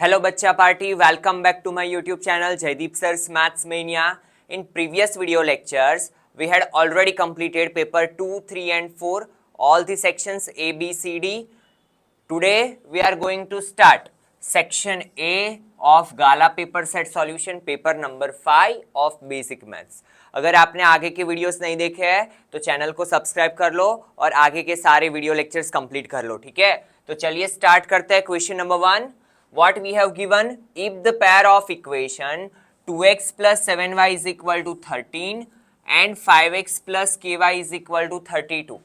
Hello Bachcha Party, welcome back to my YouTube channel Jaideep Sir's Maths Mania. In previous video lectures, we had already completed paper 2, 3 and 4, all the sections A, B, C, D. Today we are going to start section A of Gala paper set solution, paper number 5 of basic maths. अगर आपने आगे के videos नहीं देखे हैं तो channel को subscribe कर लो और आगे के सारे वीडियो लेक्चर्स कंप्लीट कर लो, ठीक है। तो चलिए स्टार्ट करते हैं। Question number 1, what we have given, if the pair of equation 2x plus 7y is equal to 13 and 5x plus ky is equal to 32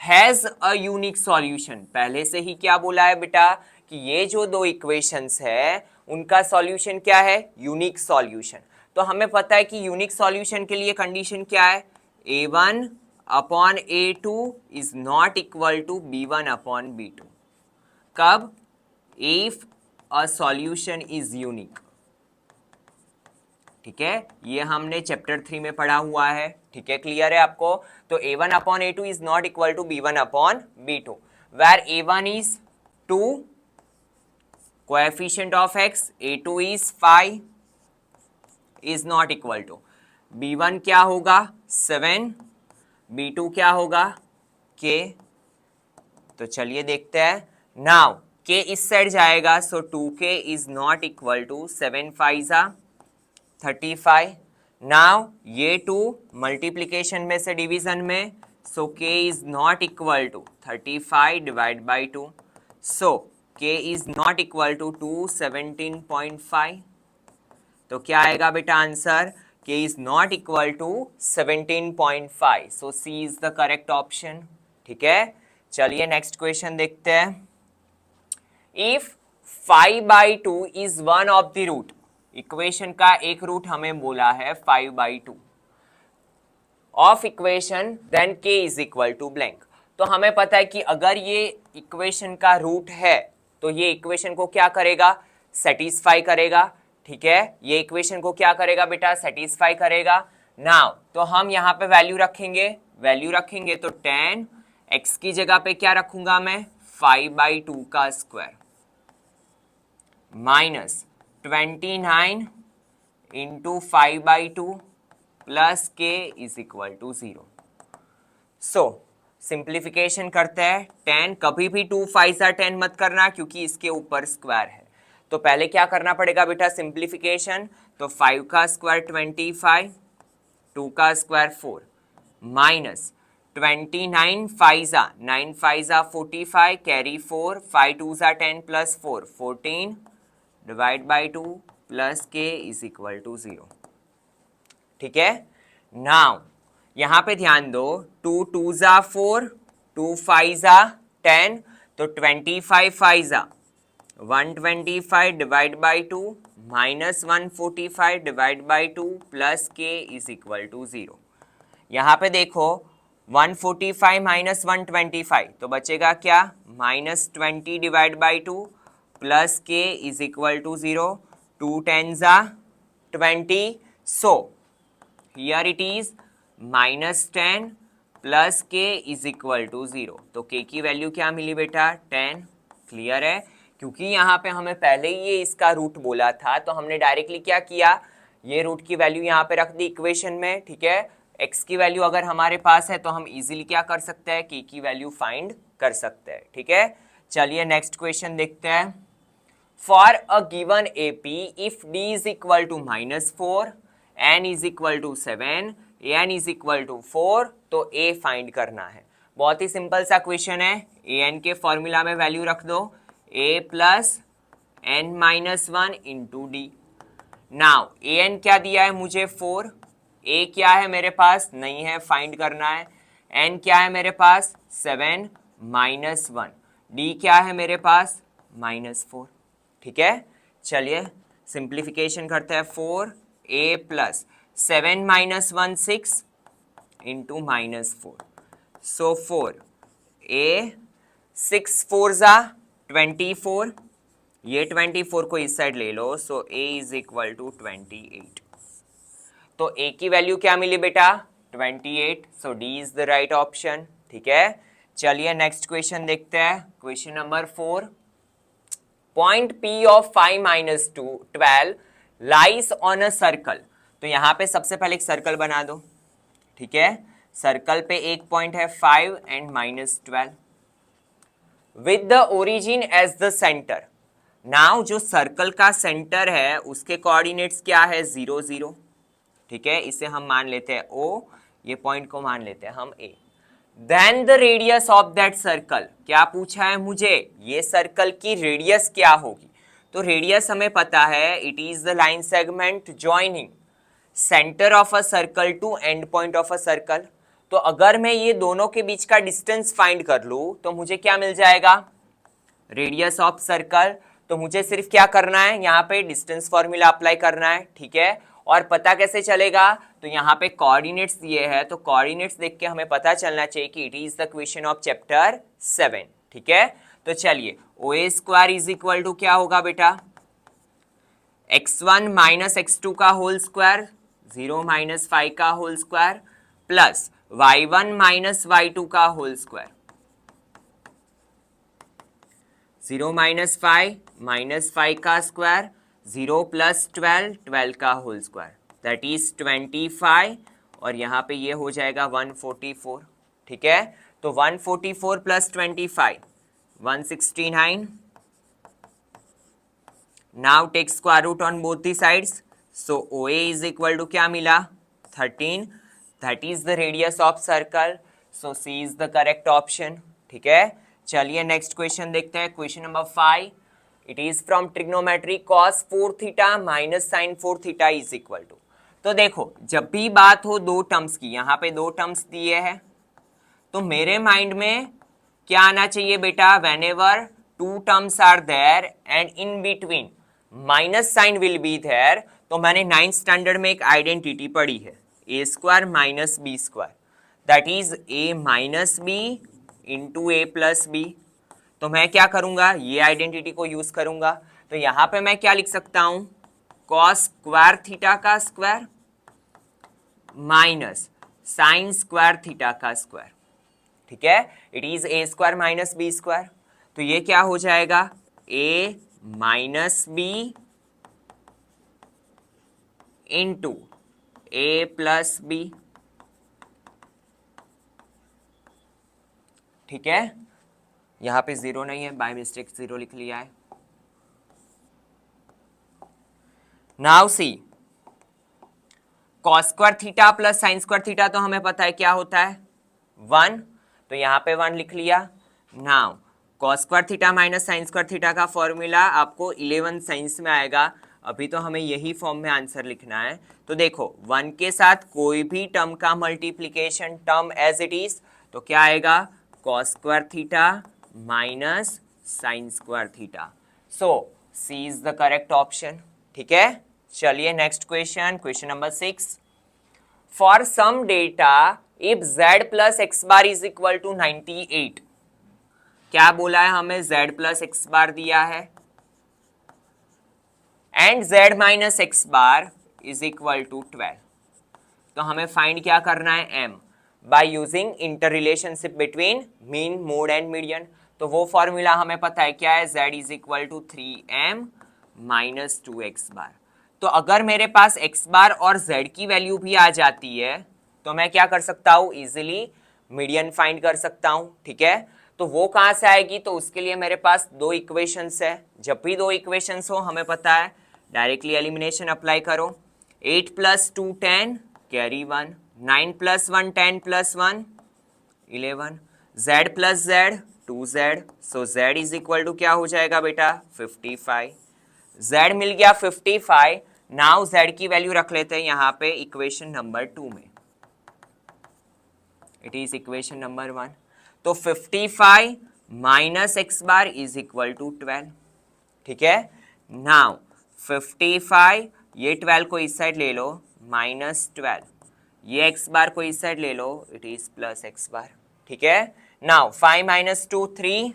has a unique solution। पहले से ही क्या बोला है बेटा कि ये जो दो इक्वेशंस है उनका सॉल्यूशन क्या है, यूनिक सॉल्यूशन। तो हमें पता है कि यूनिक सॉल्यूशन के लिए कंडीशन क्या है, a1 upon a2 is not equal to b1 upon b2। कब? If a solution is unique, ठीक है। ये हमने चैप्टर 3 में पढ़ा हुआ है, ठीक है, क्लियर है आपको। तो a1 upon a2 is not equal to b1 upon b2, where a1 is 2, coefficient of x, a2 is 5, is not equal to b1 क्या होगा 7, b2 क्या होगा k। तो चलिए देखते हैं। नाउ k इस साइड जाएगा, so 2k is not equal to 7 5 35। Now ये 2 मल्टीप्लीकेशन में से डिवीजन में, so k is not equal to 35 divide by 2, so k is not equal to 217.5। तो क्या आएगा बेटा answer, k is not equal to 17.5, so c is the correct option, ठीक है। चलिए नेक्स्ट क्वेश्चन देखते हैं। If 5/2 is one of the root, equation का एक रूट हमें बोला है 5/2 of equation, then k is equal to blank. तो हमें पता है कि अगर ये इक्वेशन का रूट है तो ये इक्वेशन को क्या करेगा, सेटिस्फाई करेगा, ठीक है। ये इक्वेशन को क्या करेगा बेटा, सेटिस्फाई करेगा। नाउ तो हम यहाँ पे वैल्यू रखेंगे तो 10, x की जगह पे क्या रखूंगा मैं, 5/2 का square minus 29 into 5/2 plus k is equal to 0। So simplification करते हैं। 10, कभी भी 2 5 10 मत करना क्योंकि इसके ऊपर स्क्वायर है। तो पहले क्या करना पड़ेगा बेटा, सिंप्लीफिकेशन। तो 5 का स्क्वायर 25, 2 का square 4 minus 29 5 9 5 45, carry 4, 5 2 10 plus 4 14 divide by 2 plus k is equal to 0, ठीक है। नाउ यहां पे ध्यान दो, 2 2 4, 2 5 10, तो 25 5 125 divide by 2 minus 145 divide by 2 plus k is equal to 0। यहां पे देखो 145 माइनस 125 तो बचेगा क्या, minus 20 divide by 2 plus k is equal to 0, 2 10 20, so here it is minus 10 plus k is equal to 0। तो k की वैल्यू क्या मिली बेटा, 10, क्लियर है। क्योंकि यहाँ पे हमें पहले ही ये इसका रूट बोला था तो हमने डायरेक्टली क्या किया, ये रूट की वैल्यू यहाँ पे रख दी इक्वेशन में, ठीक है। x की वैल्यू अगर हमारे पास है तो हम इजीली क्या कर सकते हैं, k की वैल्यू फाइंड कर सकते हैं, ठीक है। चलिए नेक्स्ट क्वेश्चन देखते हैं। For a given AP if d is equal to -4, n is equal to 7, an is equal to 4, तो a फाइंड करना है। बहुत ही सिंपल सा क्वेश्चन है। an के फॉर्मूला में वैल्यू रख दो, a plus n minus 1 into D. Now an क्या दिया है मुझे 4, a क्या है मेरे पास नहीं है, फाइंड करना है। n क्या है मेरे पास 7 माइनस 1, d क्या है मेरे पास -4, ठीक है। चलिए सिंप्लीफिकेशन करते हैं। 4a प्लस 7 माइनस 1 6 इंटू -4, सो 4a 6 4 24, ये 24 को इस साइड ले लो, सो a इज इक्वल टू 28। तो a की वैल्यू क्या मिली बेटा, 28, सो d is the right option, ठीक है। चलिए नेक्स्ट क्वेश्चन देखते हैं। Question number 4, point P of 5 minus 12 lies on a circle. तो यहां पे सबसे पहले एक सर्कल बना दो, ठीक है। सर्कल पे एक पॉइंट है 5 and minus 12 with the origin as the center. Now जो सर्कल का सेंटर है उसके कोऑर्डिनेट्स क्या है, 0 0, ठीक है। इसे हम मान लेते हैं O, ये पॉइंट को मान लेते हैं हम A। Then the radius of that circle, क्या पूछा है मुझे, ये सर्कल की रेडियस क्या होगी। तो रेडियस हमें पता है, it is the line segment joining center of a circle to end point of a circle. तो अगर मैं ये दोनों के बीच का डिस्टेंस फाइंड कर लूं तो मुझे क्या मिल जाएगा, रेडियस ऑफ सर्कल। तो मुझे सिर्फ क्या करना है, यहाँ पे डिस्टेंस फॉर्मूला अप्लाई करना है, ठीक है। और पता कैसे चलेगा, तो यहाँ पे कोऑर्डिनेट्स दिए हैं, तो कोऑर्डिनेट्स देख के हमें पता चलना चाहिए कि it is the question of chapter 7, ठीक है। तो चलिए OA square is equal to क्या होगा बेटा, x1 माइनस x2 का होल स्क्वायर, 0 माइनस 5 का whole square, plus y1 minus y2 का होल स्क्वायर, 0 माइनस 5 का स्क्वायर, 0 प्लस 12 का होल स्क्वायर, दैट इज 25, और यहाँ पे ये हो जाएगा 144, ठीक है। तो 144 plus 25 169। Now take square root on both the sides, so OA is equal to क्या मिला, 13, that is the radius of circle, so C is the correct option, ठीक है। चलिए नेक्स्ट क्वेश्चन देखते हैं, question number 5। It is from trigonometry cos 4 theta minus sine 4 theta is equal to. तो देखो जब भी बात हो दो टर्म्स की, यहाँ पे दो टर्म्स दिए हैं, तो मेरे माइंड में क्या आना चाहिए बेटा, whenever two terms are there and in between minus sign will be there. तो मैंने 9th स्टैंडर्ड में एक आइडेंटिटी पढ़ी है, a square minus B square, that is a minus B into A plus b. तो मैं क्या करूंगा, ये आइडेंटिटी को यूज करूंगा। तो यहां पे मैं क्या लिख सकता हूं, कॉस स्क्वायर थीटा का square minus sine square theta का स्क्वायर, ठीक है। It is A square minus B square. तो ये क्या हो जाएगा, A minus B into A plus B, ठीक है। यहां पे 0 नहीं है, बाय मिस्टेक 0 लिख लिया है। Now see cos square theta plus sign square theta, तो हमें पता है क्या होता है 1, तो यहां पे 1 लिख लिया। Now cos square theta minus sine square theta का फॉर्मूला आपको 11 साइंस में आएगा, अभी तो हमें यही फॉर्म में आंसर लिखना है। तो देखो 1 के साथ कोई भी टर्म का multiplication term as it is, तो क्या आएगा, cos square theta minus sine square theta. So C is the correct option, ठीक है। चलिए next question, question number 6। For some data if z plus X bar is equal to 98, क्या बोला है हमें, z प्लस एक्स बार दिया है and z minus X bar is equal to 12। तो हमें फाइंड क्या करना है, m by using inter relationship between mean mode and median. तो वो फॉर्मूला हमें पता है क्या है, z is equal to 3m minus 2x bar. तो अगर मेरे पास x बार और z की वैल्यू भी आ जाती है तो मैं क्या कर सकता हूं, इजिली मीडियन फाइंड कर सकता हूं, ठीक है। तो वो कहां से आएगी, तो उसके लिए मेरे पास दो इक्वेशंस है। जब भी दो इक्वेशंस हो हमें पता है डायरेक्टली एलिमिनेशन अप्लाई करो। 8 plus 2 10 carry 1, 9 plus 1 10 plus 1 11, z plus z 2z, so z is equal to क्या हो जाएगा बेटा 55। z मिल गया 55। नाउ z की वैल्यू रख लेते हैं यहाँ पे इक्वेशन नंबर 2 में, इट इज इक्वेशन नंबर 1। तो 55 minus X bar is equal to 12, ठीक है। नाउ 55, ये 12 को इस साइड ले लो, माइनस 12, ये एक्स बार को इस साइड ले लो, इट इज प्लस एक्स बार, ठीक है। नाउ 5 माइनस 2 3,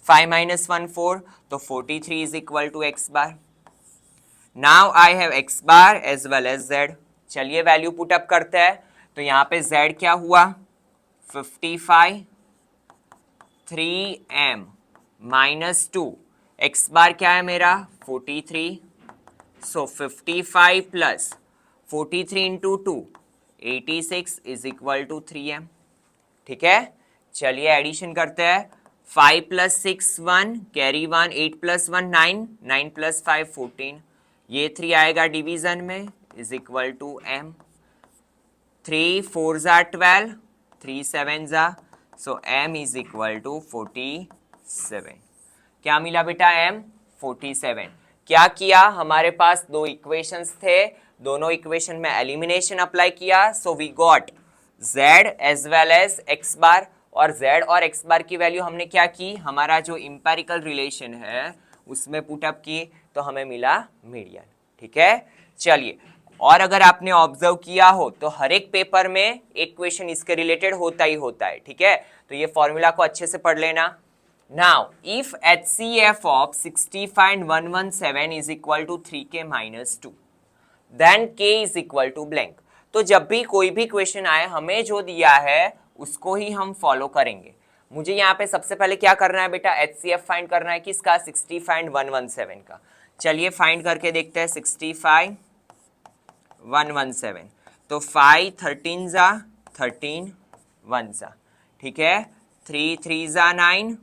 5 माइनस 1 4, तो 43 is equal to X bar. Now I have X bar as well as Z. चलिए वैल्यू पुट अप करते हैं। तो यहां पे z क्या हुआ 55, 3m -2, एक्स बार क्या है मेरा 43, so 55 plus 43 into 2 86 is equal to 3m। ठीक है, चलिए एडिशन करते हैं। 5 प्लस 6 1, कैरी 1, 8 प्लस 1 9, 9 प्लस 5 14, ये 3 आएगा डिवीजन में इज इक्वल टू m। 3 4 ज़ा 12, 3 7 ज़ा, सो m इज इक्वल टू 47। क्या मिला बेटा m 47। क्या किया, हमारे पास दो इक्वेशंस थे, दोनों इक्वेशन में एलिमिनेशन अप्लाई किया, so we got z as well as x bar, और z और x बार की वैल्यू हमने क्या की, हमारा जो इंपेरिकल रिलेशन है उसमें पुटअप की, तो हमें मिला मीडियन। ठीक है, चलिए, और अगर आपने ऑब्जर्व किया हो तो हर एक पेपर में एक क्वेश्चन इसके रिलेटेड होता ही होता है। ठीक है, तो ये फॉर्मूला को अच्छे से पढ़ लेना। Now, if HCF of 65 and 117 is equal to 3k minus 2, then k is equal to blank। तो जब भी कोई भी क्वेश्चन आए, हमें जो दिया है उसको ही हम फॉलो करेंगे। मुझे यहाँ पे सबसे पहले क्या करना है बेटा, HCF फाइंड करना है, किसका, 65 and 117 का। चलिए फाइंड करके देखते हैं। 65 117, तो 5 13 ज़ा 13 1 ज़ा, ठीक है, 3 3 ज़ा 9,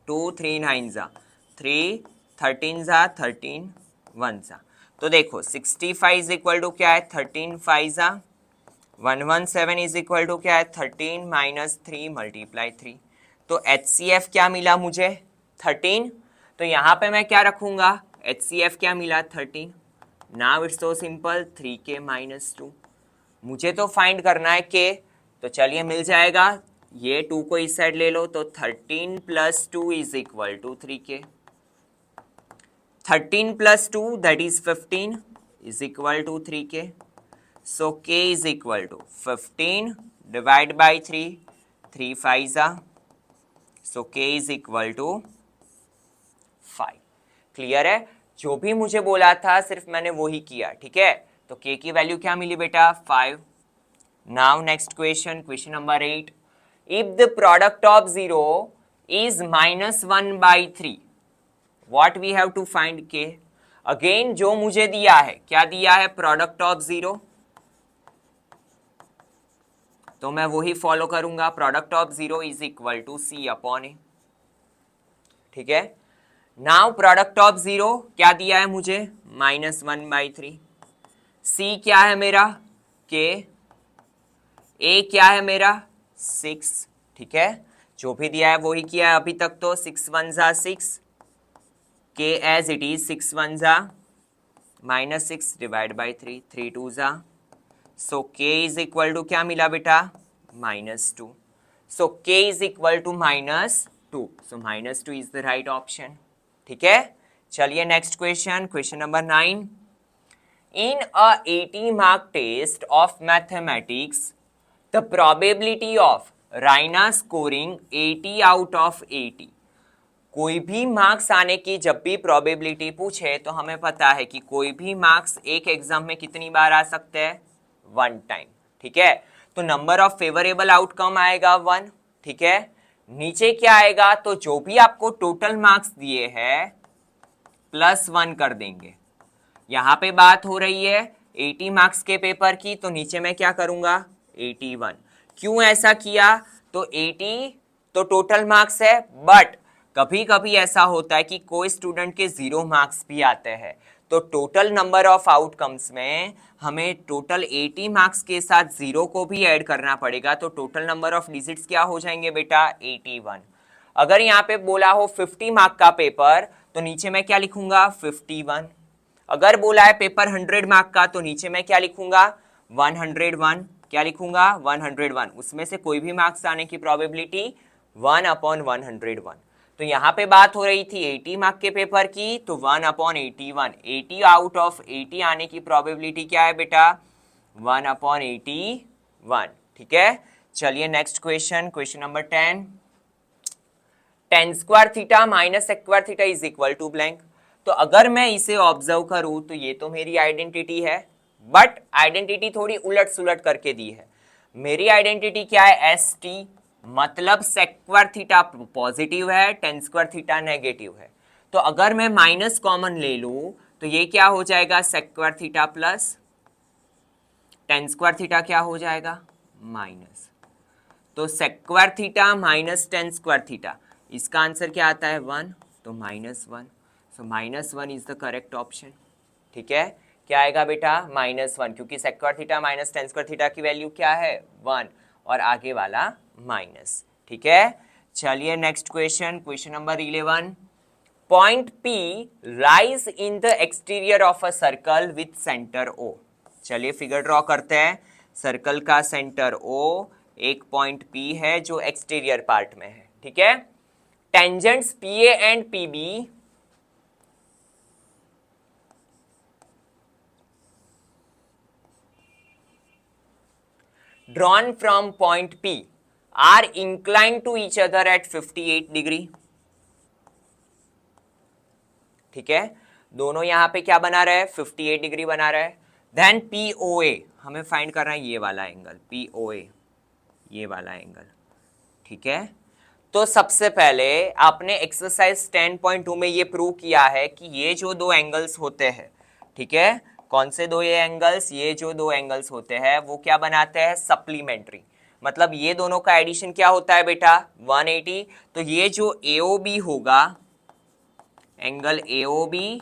2 3 9 ज़ा 3, 13 ज़ा 13 1 ज़ा। तो देखो 65 इज इक्वल टू क्या है 13 5 ज़ा, 117 इज इक्वल टू क्या है 13 माइनस 3 मल्टीप्लाई 3। तो HCF क्या मिला मुझे 13, तो यहाँ पे मैं क्या रखूंगा, HCF क्या मिला 13। Now it's so simple, 3k minus 2। मुझे तो फाइंड करना है k, तो चलिए मिल जाएगा, ये 2 को इस साइड ले लो, तो 13 plus 2 is equal to 3k। 13 plus 2 that is 15 is equal to 3k। So k is equal to 15 divide by 3, 3 5 ज़ा, सो k is equal to 5। Clear है, जो भी मुझे बोला था सिर्फ मैंने वही किया। ठीक है, तो k की वैल्यू क्या मिली बेटा 5। Now next question, question number 8। If the product of 0 is -1 by 3, what we have to find k? Again जो मुझे दिया है, क्या दिया है, प्रोडक्ट ऑफ 0, तो मैं वही फॉलो करूंगा, product of 0 is equal to c upon a. ठीक है, नाउ प्रोडक्ट ऑफ 0 क्या दिया है मुझे, -1 by 3, c क्या है मेरा k, a क्या है मेरा 6। ठीक है, जो भी दिया है वही किया है अभी तक, तो 6 1 ज़ा 6, k एज इट इज 6 1 ज़ा माइनस 6 डिवाइड बाई 3, 3 2 ज़ा, सो k इज इक्वल टू क्या मिला बेटा -2। So k is equal to -2, so -2 is the right option. ठीक है, चलिए next question, question number 9। In a 80 mark test of mathematics, the probability of Raina scoring 80 out of 80। कोई भी marks आने की जब भी प्रोबेबिलिटी पूछे तो हमें पता है कि कोई भी मार्क्स एक एग्जाम में कितनी बार आ सकते हैं, 1 टाइम। ठीक है, तो नंबर ऑफ फेवरेबल आउटकम आएगा 1। ठीक है, नीचे क्या आएगा, तो जो भी आपको टोटल मार्क्स दिए हैं +1 कर देंगे। यहां पे बात हो रही है 80 मार्क्स के पेपर की, तो नीचे मैं क्या करूंगा 81। क्यों ऐसा किया, तो 80 तो टोटल मार्क्स है, बट कभी कभी ऐसा होता है कि कोई स्टूडेंट के 0 मार्क्स भी आते हैं, तो टोटल नंबर ऑफ आउटकम्स में हमें टोटल 80 मार्क्स के साथ 0 को भी ऐड करना पड़ेगा, तो टोटल नंबर ऑफ डिजिट्स क्या हो जाएंगे बेटा 81। अगर यहाँ पे बोला हो 50 मार्क का पेपर, तो नीचे मैं क्या लिखूंगा 51। अगर बोला है पेपर 100 मार्क का, तो नीचे मैं क्या लिखूंगा 101। क्या लिखूंगा 101, उसमें से कोई भी मार्क्स आने की प्रोबेबिलिटी 1/101। तो यहाँ पे बात हो रही थी 80 मार्क के पेपर की, तो 1/81, 80 आउट ऑफ 80 आने की प्रोबेबिलिटी क्या है बेटा 1/81। ठीक है, चलिए next question, question number 10। tan square theta minus acquire theta is equal to blank. तो अगर मैं इसे ऑब्जर्व करूं तो ये तो मेरी आइडेंटिटी है, बट आइडेंटिटी थोड़ी उलट सुलट करके दी है। मेरी आइडेंटिटी क्या है एस टी, मतलब sec स्क्वायर थीटा पॉजिटिव है, tan स्क्वायर थीटा नेगेटिव है। तो अगर मैं माइनस कॉमन ले लूं तो ये क्या हो जाएगा, sec square theta plus tan square theta क्या हो जाएगा, माइनस। तो sec square theta minus tan square theta, इसका आंसर क्या आता है 1, तो -1। सो -1 इज द करेक्ट ऑप्शन। ठीक है, क्या आएगा बेटा, -1, क्योंकि sec square theta minus tan square theta की वैल्यू क्या है 1, और आगे वाला माइनस। ठीक है, चलिए next question, question number 11। Point P lies in the exterior of a circle with centre O। चलिए फिगर ड्रॉ करते हैं। सर्कल का सेंटर O, एक पॉइंट P है जो एक्सटीरियर पार्ट में है। ठीक है, tangents PA and PB drawn from point P are inclined to each other at 58 degree. ठीक है, दोनों यहां पे क्या बना रहा है, 58 डिग्री बना रहा है। देन POA हमें फाइंड करना है, ये वाला एंगल POA, ये वाला एंगल। ठीक है, तो सबसे पहले आपने एक्सरसाइज 10.2 में ये प्रूव किया है कि ये जो दो एंगल्स होते हैं, ठीक है, कौन से दो ये एंगल्स, ये जो दो एंगल्स होते हैं वो क्या बनाते हैं, सप्लीमेंट्री। मतलब ये दोनों का एडिशन क्या होता है बेटा, 180। तो ये जो AOB होगा, angle AOB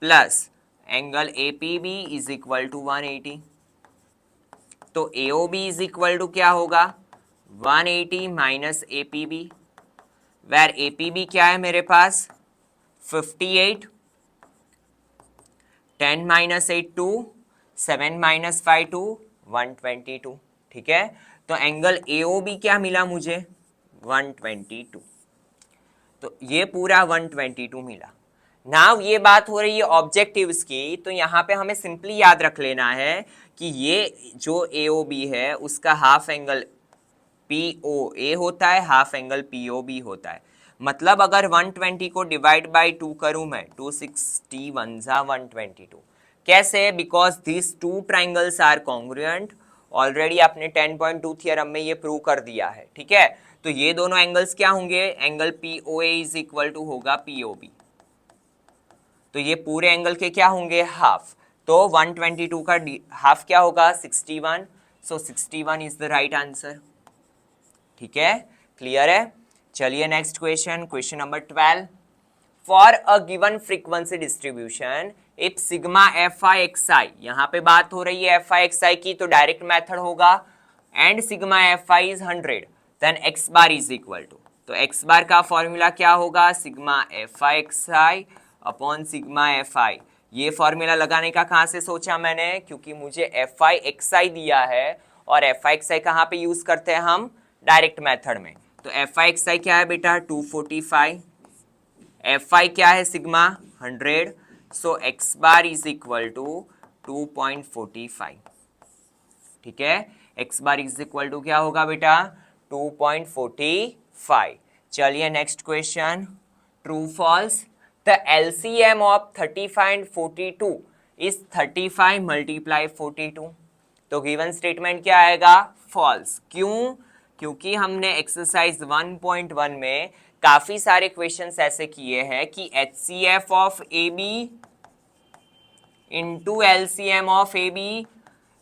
plus angle APB is equal to 180। तो AOB इज इक्वल टू क्या होगा, 180 माइनस APB, वेर APB क्या है मेरे पास 58, 10 माइनस 8 2, 7 माइनस 5 2, 122। ठीक है, तो एंगल AOB क्या मिला मुझे 122। तो ये पूरा 122 मिला। नाउ ये बात हो रही है ऑब्जेक्टिव्स की, तो यहाँ पे हमें सिंपली याद रख लेना है कि ये जो AOB है उसका हाफ एंगल POA होता है, हाफ एंगल POB होता है। मतलब अगर 120 को डिवाइड बाई 2 करूं मैं, 261 जा 122। कैसे, because this two triangles are congruent. Already आपने 10.2 थियरम में ये प्रूव कर दिया है। ठीक है, तो ये दोनों एंगल्स क्या होंगे, angle POA is equal to होगा POB। तो ये पूरे एंगल के क्या होंगे, हाफ। तो 122 का हाफ क्या होगा 61। सो 61 इज द राइट आंसर। ठीक है, क्लियर है। चलिए next question, question number 12। For a given frequency distribution if sigma FI/XI, यहां पे बात हो रही है FI/XI की, तो डायरेक्ट मेथड होगा, and sigma FI is 100, then x bar is equal to, तो x बार का फॉर्मूला क्या होगा, sigma FI/XI upon sigma FI। ये फॉर्मूला लगाने का कहां से सोचा मैंने, क्योंकि मुझे FI/XI दिया है, और FI/XI कहां पे यूज करते हैं हम, डायरेक्ट मेथड में। तो FI/XI क्या है बेटा 245, FI क्या है sigma 100, so x bar is equal to 2.45। ठीक है, x bar is equal to क्या होगा बेटा 2.45। चलिए next question, true false. The LCM of 35 and 42 is 35 multiply 42। तो गिवन स्टेटमेंट क्या आएगा, फॉल्स। क्यों, क्योंकि हमने एक्सरसाइज 1.1 में काफी सारे क्वेश्चंस ऐसे किए हैं कि HCF of AB into LCM of AB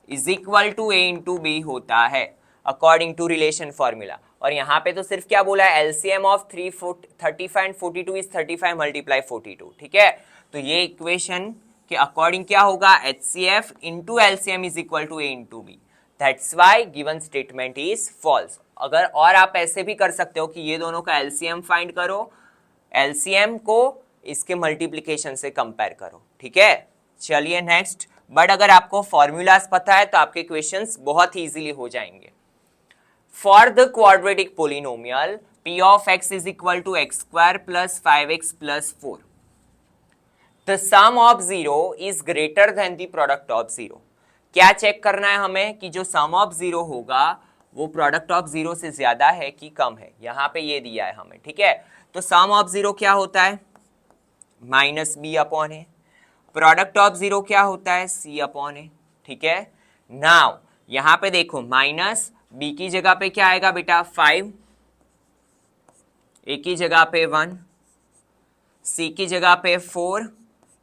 is equal to A into B होता है अकॉर्डिंग टू रिलेशन फॉर्मूला। और यहाँ पे तो सिर्फ क्या बोला है, LCM of 35 and 42 is 35 multiply 42। ठीक है, तो ये इक्वेशन के अकॉर्डिंग क्या होगा, HCF into LCM is equal to A into B। That's why given statement is false. अगर और आप ऐसे भी कर सकते हो कि ये दोनों का LCM फाइंड करो, LCM को इसके मल्टीप्लिकेशन से कंपेयर करो। ठीक है, चलिए नेक्स्ट। बट अगर आपको फॉर्मूलाज पता है तो आपके क्वेश्चंस बहुत ही इजीली हो जाएंगे। For the quadratic polynomial P of x is equal to x square plus 5x plus 4, the sum of 0 is greater than the product of 0। क्या चेक करना है हमें कि जो सम ऑफ 0 होगा वो प्रोडक्ट ऑफ 0 से ज्यादा है कि कम है, यहां पे ये दिया है हमें। ठीक है, तो सम ऑफ 0 क्या होता है, -b upon A. Product of 0 क्या होता है, c अपॉन ए। ठीक है, नाउ यहां पे देखो माइनस b की जगह पे क्या आएगा बेटा 5, ए की जगह पे 1, सी की जगह पे 4,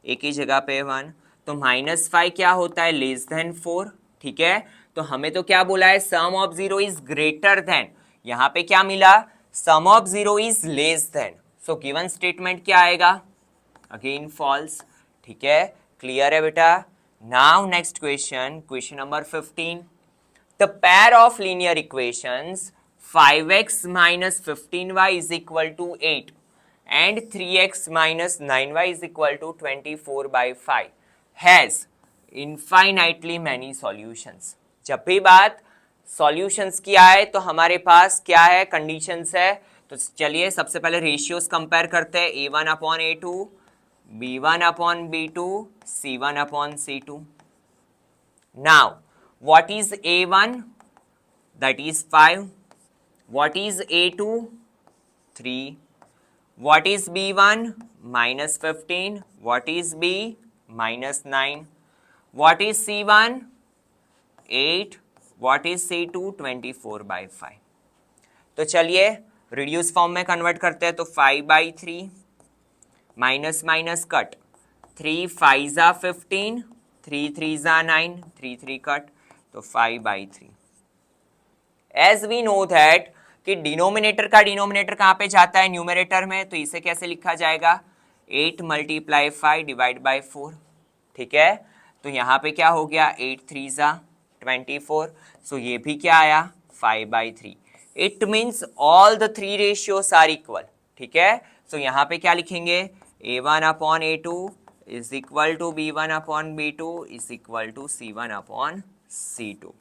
ए की जगह पे 1, तो -5 क्या होता है, लेस देन 4, ठीक है। तो हमें तो क्या बोला है, sum of zero is greater than, यहां पे क्या मिला, sum of zero is less than, so given statement क्या आएगा, अगेन फॉल्स, ठीक है। क्लियर है बेटा। Now next question, question number 15, the pair of linear equations 5x minus 15y is equal to 8 and 3x minus 9y is equal to 24 by 5 has infinitely many solutions। जब भी बात solutions की आए तो हमारे पास क्या है, कंडीशंस है। तो चलिए सबसे पहले रेशियोज कंपेयर करते हैं, a1 upon a2, b1 upon b2, c1 upon c2। Now what is a1, that is 5, what is a2, 3, what is b1, minus 15, what is b, minus 9, what is c1, 8, what is c2, 24 by 5। तो चलिए reduce form में convert करते हैं, तो 5/3 minus minus cut, 3 5 जा 15, 3 3 जा 9, 3 3 cut, तो 5/3। As we know that कि डिनोमिनेटर का डिनोमिनेटर कहां पे जाता है, न्यूमरेटर में, तो इसे कैसे लिखा जाएगा, 8 × 5 डिवाइड बाय 4, ठीक है। तो यहां पे क्या हो गया, 8 3 जा 24, सो ये भी क्या आया, 5/3। It means all the three ratios are equal, ठीक है। सो यहां पे क्या लिखेंगे, a1 upon a2 is equal to b1 upon b2 is equal to c1 upon c2,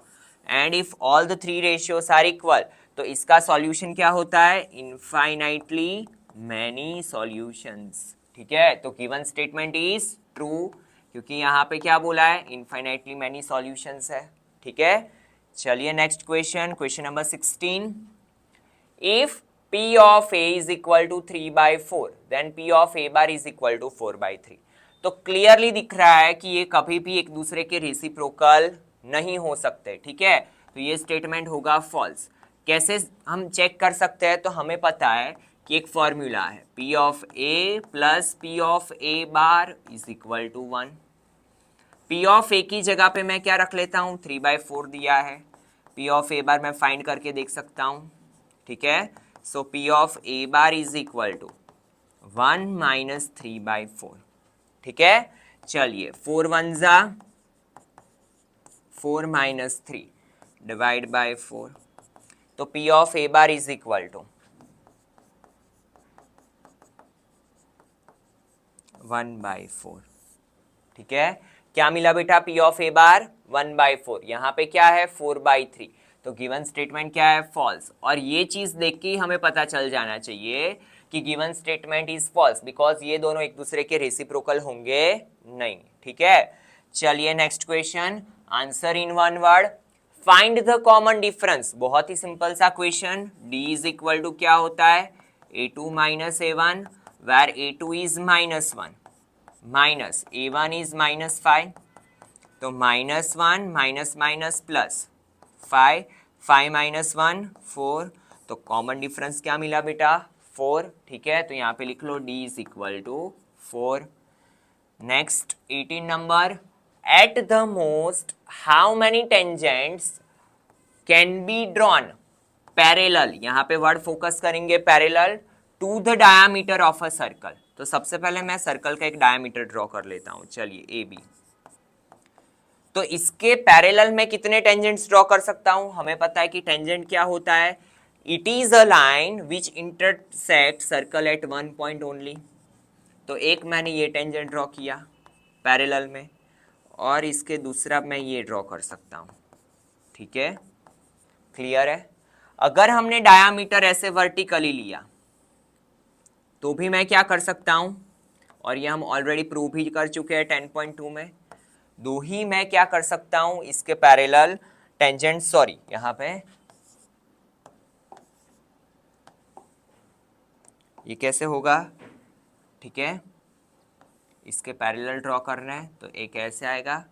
and if all the three ratios are equal, तो इसका solution क्या होता है, इनफाइनाइटली मैनी सॉल्यूशंस, ठीक है। तो गिवन स्टेटमेंट इज ट्रू, क्योंकि यहाँ पे क्या बोला है, इनफाइनाइटली मैनी सॉल्यूशंस है, ठीक है। चलिए next question, question number 16, if p of a is equal to 3/4 then p of a bar is equal to 4/3। तो क्लियरली दिख रहा है कि ये कभी भी एक दूसरे के रेसिप्रोकल नहीं हो सकते, ठीक है। तो ये स्टेटमेंट होगा फॉल्स। कैसे हम चेक कर सकते हैं, तो हमें पता है कि एक फॉर्मूला है, p of a plus p of a bar is equal to 1। p of a की जगह पे मैं क्या रख लेता हूँ, 3/4 दिया है, p ऑफ a बार मैं फाइंड करके देख सकता हूँ, ठीक है। So p of a bar is equal to 1 minus 3/4, ठीक है। चलिए 4 1 जा 4 माइनस 3 डिवाइड बाय 4, तो p of a bar is equal to 1/4, ठीक है। क्या मिला बेटा, p ऑफ a बार 1/4, यहाँ पे क्या है 4/3, तो गिवन स्टेटमेंट क्या है, फॉल्स। और ये चीज देख के हमें पता चल जाना चाहिए कि given statement is false, because ये दोनों एक दूसरे के रेसिप्रोकल होंगे नहीं, ठीक है। चलिए next question, answer in one word, find the common difference. बहुत ही सिंपल सा question, d is equal to क्या होता है, a2 minus a1 where a2 is -1 minus a1 is -5, तो -1 माइनस माइनस प्लस 5, 5 माइनस 1 4, तो कॉमन डिफरेंस क्या मिला बेटा, 4, ठीक है। तो यहाँ पे लिख लो d is equal to 4। Next 18 number, at the most how many tangents can be drawn parallel, यहाँ पे वर्ड फोकस करेंगे parallel to the diameter of a circle. तो सबसे पहले मैं सर्कल का एक डायामीटर ड्रॉ कर लेता हूं, चलिए ए बी। तो इसके पैरेलल में कितने टेंजेंट्स ड्रॉ कर सकता हूं, हमें पता है कि टेंजेंट क्या होता है, it is a line which intersect circle eight one point only. तो एक मैंने ये टेंजेंट ड्रॉ किया पैरेलल में, और इसके दूसरा मैं ये ड्रॉ कर सकता हूं, ठीक है। क्लियर है। अगर हमने डायामीटर ऐसे वर्टिकली लिया तो भी मैं क्या कर सकता हूं, और ये हम ऑलरेडी प्रूव भी कर चुके हैं 10.2 में, दो ही मैं क्या कर सकता हूं, इसके पैरेलल टेंजेंट, सॉरी यहां पे ये कैसे होगा, ठीक है, इसके पैरेलल ड्रॉ करना है, तो एक ऐसे आएगा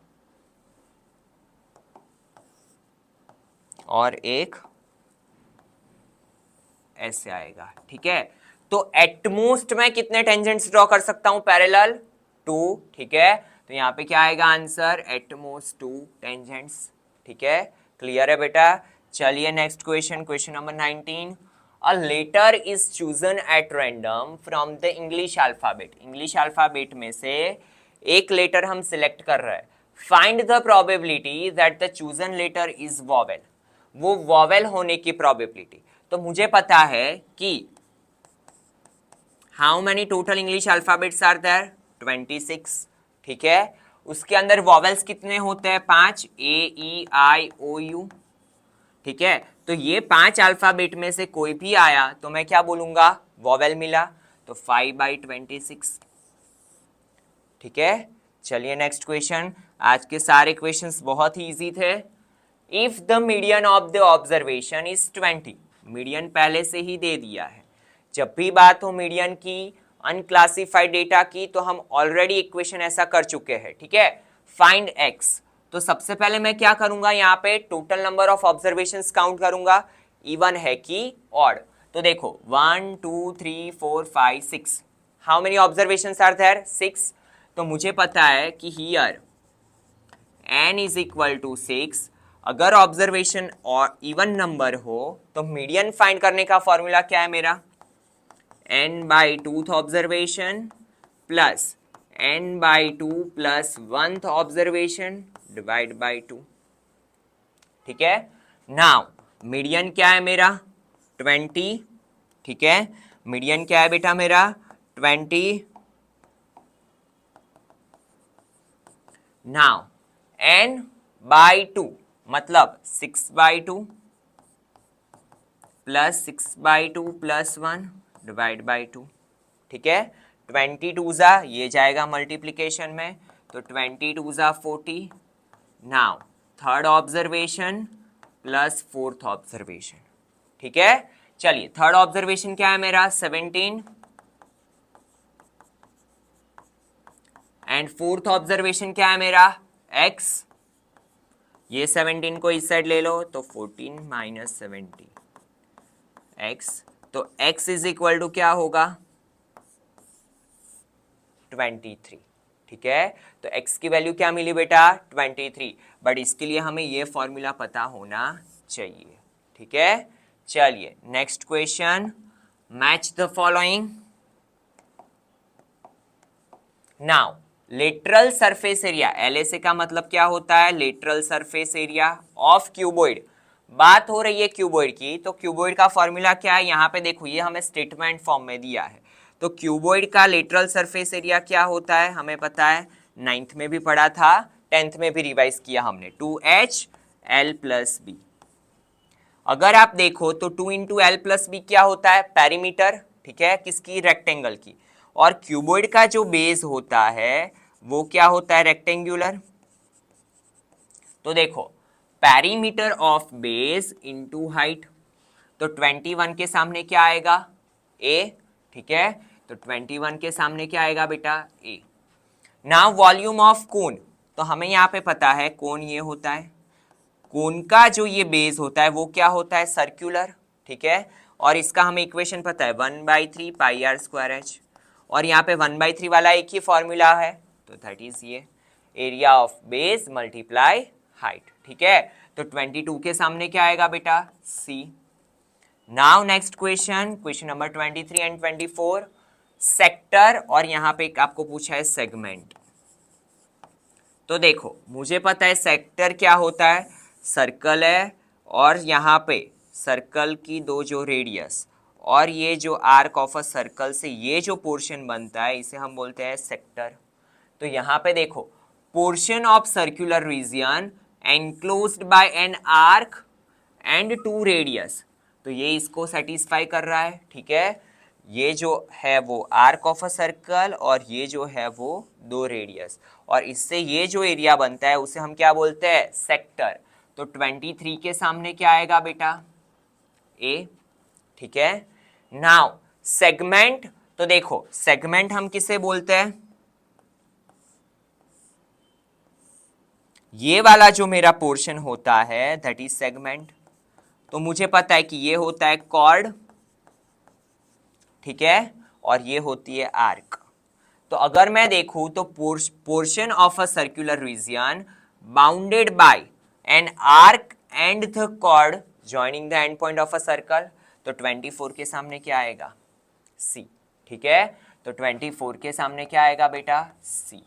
और एक ऐसे आएगा, ठीक है। तो एटमोस्ट मैं कितने टेंजेंट्स ड्रॉ कर सकता हूं पैरेलल? 2, ठीक है। तो यहाँ पे क्या आएगा आंसर? एटमोस्ट 2 टेंजेंट्स, ठीक है। क्लियर है बेटा? चलिए next question, question number 19। A letter is chosen at random from the English alphabet. English alphabet में से एक लेटर हम सिलेक्ट कर रहे हैं। Find the probability that the chosen letter is vowel. वो vowel होने की probability। तो मुझे पता है कि how many total English alphabets are there? 26, ठीक है। उसके अंदर vowels कितने होते हैं? 5, A, E, I, O, U, ठीक है। तो ये 5 अल्फाबेट में से कोई भी आया तो मैं क्या बोलूंगा? वॉवेल मिला। तो 5/26, ठीक है। चलिए नेक्स्ट क्वेश्चन। आज के सारे क्वेश्चंस बहुत ही इजी थे। If the median of the observation is 20, median पहले से ही दे दिया है। जब भी बात हो मीडियन की, अनक्लासिफाइड डेटा की, तो हम ऑलरेडी इक्वेशन ऐसा कर चुके हैं, ठीक है। Find x. तो सबसे पहले मैं क्या करूंगा? यहाँ पे total number of observations count करूंगा, इवन है कि ऑड। तो देखो 1 2 3 4 5 6, how many observations are there? 6। तो मुझे पता है कि here n is equal to 6। अगर ऑब्जर्वेशन और इवन नंबर हो तो मीडियन फाइंड करने का फॉर्मूला क्या है मेरा? n/2th observation plus n/2 plus 1th observation divide by 2, ठीक है। नाउ मीडियन क्या है मेरा? 20, ठीक है। मीडियन क्या है बेटा मेरा? 20। नाउ n/2 मतलब 6/2 प्लस 6/2 प्लस 1 डिवाइड बाय 2, ठीक है। 22 जा ये जाएगा मल्टीप्लीकेशन में, तो 22 जा 40। Now third observation plus fourth observation, ठीक है। चलिए थर्ड ऑब्जर्वेशन क्या है मेरा? 17 एंड फोर्थ ऑब्जर्वेशन क्या है मेरा? x। ये 17 को इस साइड ले लो तो 14 माइनस 17 x। तो x इज इक्वल टू क्या होगा? 23, ठीक है। तो x की वैल्यू क्या मिली बेटा? 23। बट इसके लिए हमें ये फॉर्मूला पता होना चाहिए, ठीक है। चलिए next question, match the following. Now lateral surface area, LSA का मतलब क्या होता है? Lateral surface area of cuboid. बात हो रही है क्यूबॉइड की, तो क्यूबॉइड का फॉर्मूला क्या है? यहाँ पे देखो ये हमें स्टेटमेंट फॉर्म में दिया है। तो क्यूबॉइड का लेटरल सरफेस एरिया क्या होता है? हमें पता है, 9th में भी पढ़ा था, 10th में भी रिवाइज किया हमने, 2HL प्लस बी। अगर आप देखो तो 2 इंटू एल प्लस बी क्या होता है? पेरीमीटर, ठीक है, किसकी? रेक्टेंगल की। और क्यूबॉइड का जो बेस होता है वो क्या होता है? रेक्टेंगुलर। तो देखो perimeter of base into height, तो 21 के सामने क्या आएगा? a, ठीक है। तो 21 के सामने क्या आएगा बेटा? a। Now volume of cone, तो हमें यहाँ पे पता है कोन ये होता है, कोन का जो ये बेस होता है वो क्या होता है? सर्कुलर, ठीक है। और इसका हमें इक्वेशन पता है 1/3 पाई आर स्क्वायर एच, और यहाँ पे 1/3 वाला एक ही फॉर्मूला है, तो दैट इज ये area of base multiply height, ठीक है। तो 22 के सामने क्या आएगा बेटा? C. Now next question, question number 23 and 24, sector, और यहाँ पे आपको पूछा है सेगमेंट। तो देखो मुझे पता है सेक्टर क्या होता है? सर्कल है, और यहाँ पे सर्कल की दो जो रेडियस और ये जो आर्क ऑफ अ सर्कल से ये जो पोर्शन बनता है इसे हम बोलते हैं सेक्टर। तो यहाँ पे देखो portion of circular region enclosed bye an arc and 2 radius, तो ये इसको सेटिस्फाई कर रहा है, ठीक है। ये जो है वो आर्क ऑफ अ सर्कल और ये जो है वो 2 रेडियस, और इससे ये जो एरिया बनता है उसे हम क्या बोलते हैं? सेक्टर। तो 23 के सामने क्या आएगा बेटा? ए, ठीक है। नाउ सेगमेंट, तो देखो सेगमेंट हम किसे बोलते हैं? ये वाला जो मेरा पोर्शन होता है दैट इज सेगमेंट। तो मुझे पता है कि ये होता है कॉर्ड, ठीक है, और ये होती है आर्क। तो अगर मैं देखूं तो portion of a circular region bounded by an arc and the chord joining the end point of a circle, तो 24 के सामने क्या आएगा? सी। ठीक है, तो 24 के सामने क्या आएगा बेटा? सी।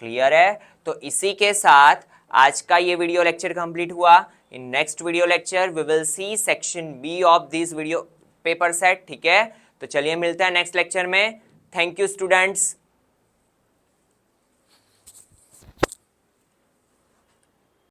क्लियर है? तो इसी के साथ आज का ये वीडियो लेक्चर कंप्लीट हुआ। In next video lecture we will see section B of this video paper set. ठीक है, तो चलिए मिलते हैं नेक्स्ट लेक्चर में। Thank you students.